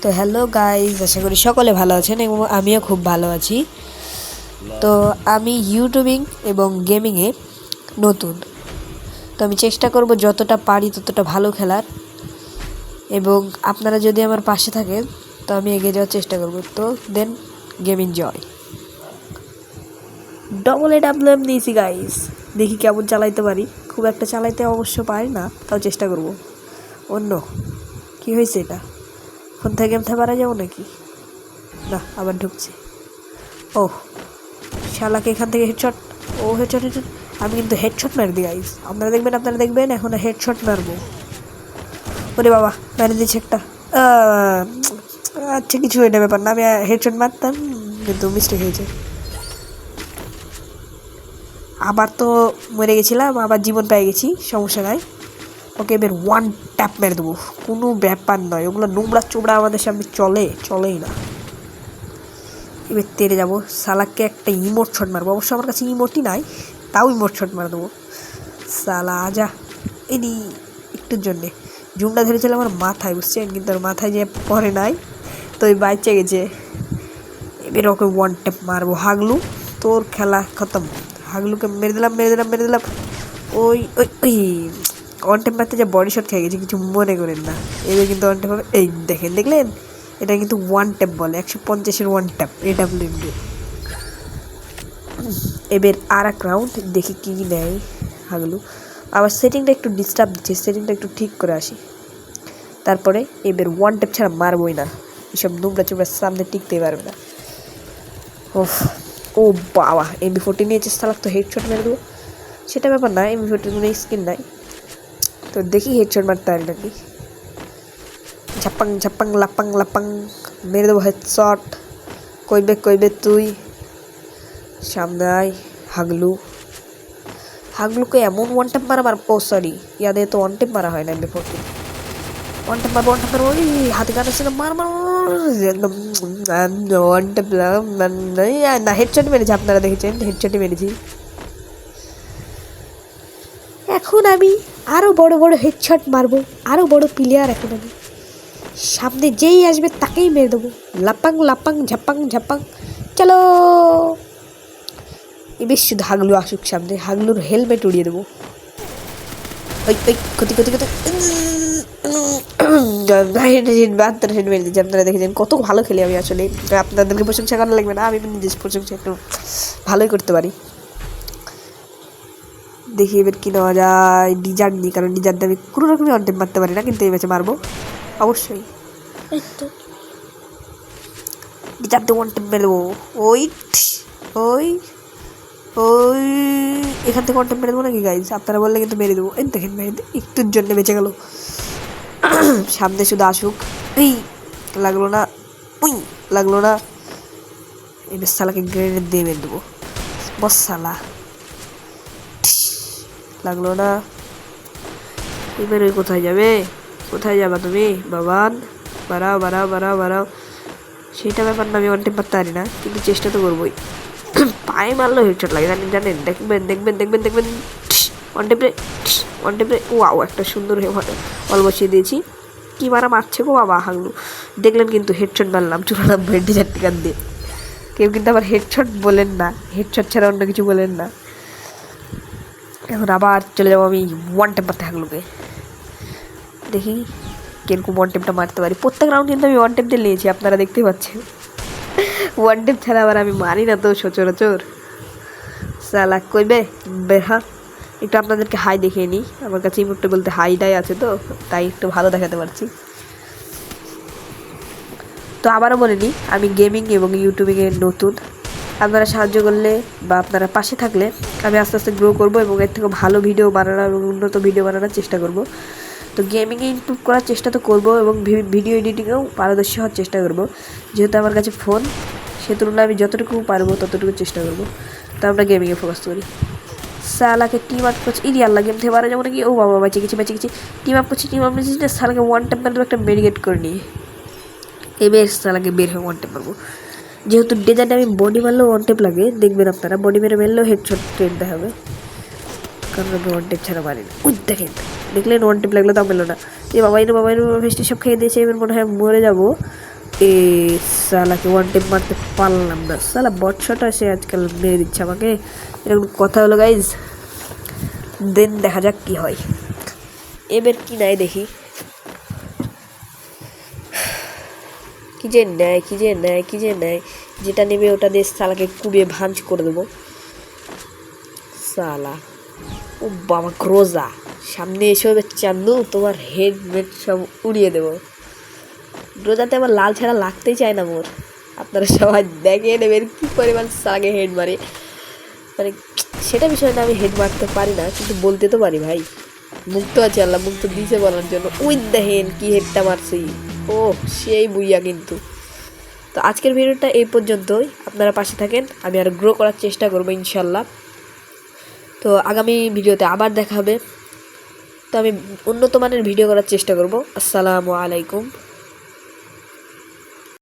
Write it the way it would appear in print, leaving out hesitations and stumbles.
তো hello guys, আশা করি সকলে ভালো আছেন এবং আমিও খুব ভালো আছি। তো আমি ইউটিউবিং এবং গেমিংয়ে নতুন, তো আমি চেষ্টা করব যতটা পারি ততটা ভালো খেলার, এবং আপনারা যদি আমার পাশে থাকেন তো আমি এগিয়ে যাওয়ার চেষ্টা করব। তো দেন গেমিং জয়। ডাব্লুএম নিয়েছি গাইজ, দেখি কেমন চালাইতে পারি। খুব একটা চালাইতে অবশ্য পারি না, তাও চেষ্টা করব। অন্য কি হয়েছে, এটা ফোন থেকে গেম থেকে পারা যাবো নাকি? না, আবার ঢুকছে। ও শালাকে এখান থেকে হেডশট। ও হেডশট হেডশট, আমি কিন্তু হেডশট মারি দিই গাইস। আপনারা দেখবেন এখন হেডশট মারবো। ওরে বাবা, মেরে দিচ্ছে একটা। আচ্ছা, কিছু এটা ব্যাপার না, আমি হেডশট মারতাম কিন্তু মিস্টেক হয়েছে। আবার তো মরে গেছিলাম, আবার জীবন পেয়ে গেছি, সমস্যা নাই। ওকে এবার ওয়ান ট্যাপ মেরে দেবো, কোনো ব্যাপার নয়। ওগুলো নোংরা চোবড়া আমাদের সামনে চলেই না। এবার তেড়ে যাবো, সালাকে একটা ইমোট শট মারবো। অবশ্য আমার কাছে ইমোটই নাই, তাও ইমোট শট মার দেবো। সালা আজা এনি একটুর জন্যে জুমটা ধরেছিল আমার মাথায়, বুঝছেন, কিন্তু ওর মাথায় যে পরে নাই, তো ওই বাইচে গেছে। এবার ওকে ওয়ান ট্যাপ মারবো। হাগলু, তোর খেলা খতম। হাগলুকে মেরে দিলাম। ওই ওই ওই ওয়ান ট্যাপ মারতে যে বডি শট খেয়ে গেছে, কিছু মনে করেন না। এবার কিন্তু ওয়ান ট্যাপ হবে। এই দেখলেন, এটা কিন্তু ওয়ান ট্যাপ বলে, 150-এর ওয়ান ট্যাপ AWM। এবার আর এক রাউন্ড দেখি কী নেয় হাগলু। আবার সেটিংটা একটু ডিস্টার্ব দিচ্ছে, সেটিংটা একটু ঠিক করে আসি। তারপরে এবার ওয়ান ট্যাপ ছাড়া মারবই না, এসব নোংরা চোপড়ার সামনে টিকতেই পারবে না। ও বাবা, MP40 নিয়েছে সালাক, তো হেডশট মেরে দেবো। সেটা ব্যাপার না, MP40 কোনো স্কিন নাই, তো দেখি হেডশট মারতে পারি নাকি। ঝাপ্পাং লাপাং মেরে দেবো হেডশট। কইবে তুই সামনে আয়। হাগলুকে এমন ওয়ান ট্যাপ মারা ও সরি, ইয়াদে তো ওয়ান ট্যাপ মারা হয় না। MP40 ওয়ান ট্যাপ মারবো। ওই হাতে কাটা ছিল, মার একদম ওয়ান ট্যাপ না, হেডশট মেরেছি। আপনারা দেখেছেন, হেডশটই মেরেছি। এখন আমি আরও বড় বড় হেডশট মারবো, আরও বড় প্লেয়ার। এখন আমি সামনে যেই আসবে তাকেই মেরে দেবো। লাপাং ঝাপ্পাং চলো। এবার শুধু হাগলু আসুক সামনে, হাগলুর হেলমেট উড়িয়ে দেবো। ওই ক্ষতি মেরে দিচ্ছি। আপনারা দেখেছেন কত ভালো খেলি আমি। আসলে আপনাদেরকে প্রশংসা করা লাগবে না, আমি নিজের প্রশংসা একটু ভালোই করতে পারি। দেখি এবার কি নেওয়া যায়। ডিজার্ট নিই, কারণ ডিজার্ট দিয়ে আমি কোনো রকমই অন টাইম মারতে পারি না, কিন্তু এই ম্যাচে মারবো অবশ্যই। ডিজার্ট দিয়ে ওয়ান টাইম মেরে দেবো। ওই এখান থেকে ওয়ান টাইম মেরে দেবো নাকি গাইজ? আপনারা বললে কিন্তু মেরে দেবো। এই দেখেন, মেরে একটুর জন্য বেঁচে গেল। সামনে শুধু আসুক। এই লাগলো না। এবার সালাকে গ্রেনেড দিয়ে মেরে দেবো। বস সালা, লাগলো না। এবার ওই কোথায় যাবা তুমি? বাবান, বাড়াও। সেটা ব্যাপার না, আমি ওয়ান টাইম পারতে পারি না, কিন্তু চেষ্টা তো করবোই। পায়ে মারলেও হেডশট লাগে, জানেন। দেখবেন ওয়ান টেপে ওয়াও, একটা সুন্দর বল বসিয়ে দিয়েছি। কি মারছে গো বাবা হাগলু। দেখলেন কিন্তু হেডশট মারলাম 94 টাকা দিয়ে। কেউ কিন্তু আবার হেডশট বলেন না, হেডশট ছাড়া অন্য কিছু বলেন না। এখন আবার চলে যাবো আমি ওয়ান টেপ মারতে হাগলুকে। দেখি কিরকম ওয়ান টেপটা মারতে পারি। প্রত্যেক রাউন্ড কিন্তু আমি ওয়ান টেপ দিয়ে নিয়েছি, আপনারা দেখতে পাচ্ছেন। ওয়ান টেপ ছাড়া আবার আমি মারি না তো সচরাচর। সালা কইবে বেহা। একটু আপনাদেরকে হাই দেখিয়ে নিই, আমার কাছে ইমোটটা বলতে হাইটাই আছে, তো তাই একটু ভালো দেখাতে পারছি। তো আবারও বলে নিই, আমি গেমিং এবং ইউটিউবিংয়ে নতুন। আপনারা সাহায্য করলে বা আপনারা পাশে থাকলে আমি আস্তে আস্তে গ্রো করবো এবং এর থেকে ভালো ভিডিও বানানোর এবং উন্নত ভিডিও বানানোর চেষ্টা করব। তো গেমিংয়ে ইমপ্রুভ করার চেষ্টা তো করবো এবং ভিডিও এডিটিংয়েও পারদর্শী হওয়ার চেষ্টা করব। যেহেতু আমার কাছে ফোন, সে তুলনায় আমি যতটুকু পারবো ততটুকু চেষ্টা করব। তো আমরা গেমিংয়ে ফোকাস করি। সালাকে টিম আপ করছি। ইরি আল্লাহ, গেম থেকে বারো যাবো নাকি? ও বাবা, বেঁচে গেছি। টিম আপ করছি। সালাকে ওয়ান ট্যাপ মারবো, একটা মেডিকেট করে নিই। এবার সালাকে বের হয়ে ওয়ান ট্যাপ মারবো। যেহেতু ডেজার্টে আমি বডি মারলেও ওয়ান টেপ লাগে, দেখবেন আপনারা। বডি মেরে মারলেও হেডশট ট্রেন দেখাবে, কারণ আমি ওয়ান টেপ ছাড়া মারি না। দেখলেন ওয়ান টেপ লাগলো, তাও পেলো না। বাবা ফেস্টি সব খেয়ে দিয়েছে। এবার মনে হয় মরে যাবো। এ সালাকে ওয়ান টেপ মারতে পারলাম না, সালা বটশটা সে আজকাল মেরে দিচ্ছে আমাকে। এরকম কথা হলো গাইজ, দেন দেখা যাক কি হয়। এবার কি নাই দেখি, কি যে নেয় কি যে নেয় কি যে নেয়, যেটা নেবে ওটা দিয়ে সালাকে কুবিয়ে ভাঁজ করে দেবো। সালা ও বাবা ক্রোজা, সামনে এসে হবে চান্দু, তোমার হেডমেট সব উড়িয়ে দেবো। রোজাতে আমার লাল ছাড়া লাগতেই চায় না মোর। আপনারা সবাই দেখে নেবেন কী পরিমাণ সাগে হেড মারে, মানে সেটা বিষয় না, আমি হেড মারতে পারি না কিন্তু বলতে তো পারি ভাই। মুক্ত আছে, আল্লাহ মুক্ত দিয়েছে বলার জন্য। ওই দেখেন কি হেডটা মারছি, ও সেই বুইয়া কিন্তু। তো আজকের ভিডিওটা এই পর্যন্তই, আপনারা পাশে থাকেন, আমি আর গ্রো করার চেষ্টা করবো ইনশাল্লাহ। তো আগামী ভিডিওতে আবার দেখা হবে, তো আমি উন্নত মানের ভিডিও করার চেষ্টা করব। আসসালামু আলাইকুম।